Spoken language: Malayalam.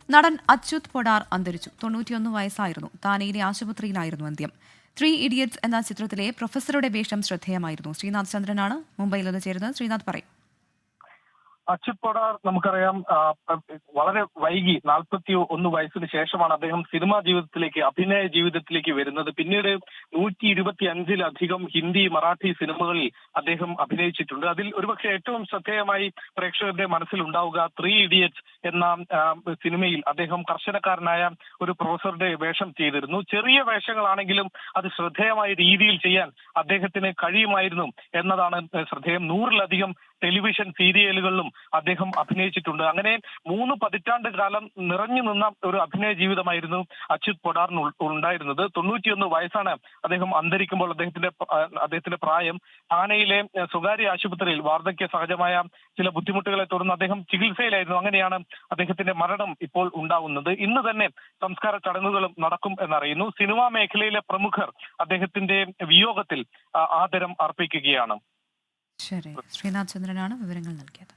നടൻ അച്യുത് പൊടാർ അന്തരിച്ചു. 91 വയസ്സായിരുന്നു. താനെയിലെ ആശുപത്രിയിലായിരുന്നു അന്ത്യം. 3 ഇഡിയറ്റ്സ് എന്ന ചിത്രത്തിലെ പ്രൊഫസറുടെ വേഷം ശ്രദ്ധേയമായിരുന്നു. ശ്രീനാഥ് ചന്ദ്രനാണ് മുംബൈയിൽ നിന്ന് ചേരുന്നത്. ശ്രീനാഥ് പറയും. അച്യുത് പൊടാർ നമുക്കറിയാം വളരെ വൈകി 41 വയസ്സിന് ശേഷമാണ് അദ്ദേഹം സിനിമാ ജീവിതത്തിലേക്ക്, അഭിനയ ജീവിതത്തിലേക്ക് വരുന്നത്. പിന്നീട് 125-ലധികം ഹിന്ദി, മറാഠി സിനിമകളിൽ അദ്ദേഹം അഭിനയിച്ചിട്ടുണ്ട്. അതിൽ ഒരുപക്ഷെ ഏറ്റവും ശ്രദ്ധേയമായി പ്രേക്ഷകരുടെ മനസ്സിലുണ്ടാവുക 3 ഇഡിയറ്റ്സ് എന്ന സിനിമയിൽ അദ്ദേഹം കർശനക്കാരനായ ഒരു പ്രൊഫസറുടെ വേഷം ചെയ്തിരുന്നു. ചെറിയ വേഷങ്ങളാണെങ്കിലും അത് ശ്രദ്ധേയമായ രീതിയിൽ ചെയ്യാൻ അദ്ദേഹത്തിന് കഴിയുമായിരുന്നു എന്നതാണ് ശ്രദ്ധേയം. 100-ലധികം ടെലിവിഷൻ സീരിയലുകളിലും അദ്ദേഹം അഭിനയിച്ചിട്ടുണ്ട്. അങ്ങനെ 3 പതിറ്റാണ്ട് കാലം നിറഞ്ഞു നിന്ന ഒരു അഭിനയ ജീവിതമായിരുന്നു അച്യുത് പൊടാറിന് ഉണ്ടായിരുന്നത്. 91 വയസ്സാണ് അദ്ദേഹം അന്തരിക്കുമ്പോൾ. അദ്ദേഹത്തിന്റെ പ്രായം. താനെയിലെ സ്വകാര്യ ആശുപത്രിയിൽ വാർദ്ധക്യ സഹജമായ ചില ബുദ്ധിമുട്ടുകളെ തുടർന്ന് അദ്ദേഹം ചികിത്സയിലായിരുന്നു. അങ്ങനെയാണ് അദ്ദേഹത്തിന്റെ മരണം ഇപ്പോൾ ഉണ്ടാവുന്നത്. ഇന്ന് തന്നെ സംസ്കാര ചടങ്ങുകളും നടക്കും എന്നറിയുന്നു. സിനിമാ മേഖലയിലെ പ്രമുഖർ അദ്ദേഹത്തിന്റെ വിയോഗത്തിൽ ആദരം അർപ്പിക്കുകയാണ്. ശരി, ശ്രീനാഥ് ചന്ദ്രനാണ് വിവരങ്ങൾ നൽകിയത്.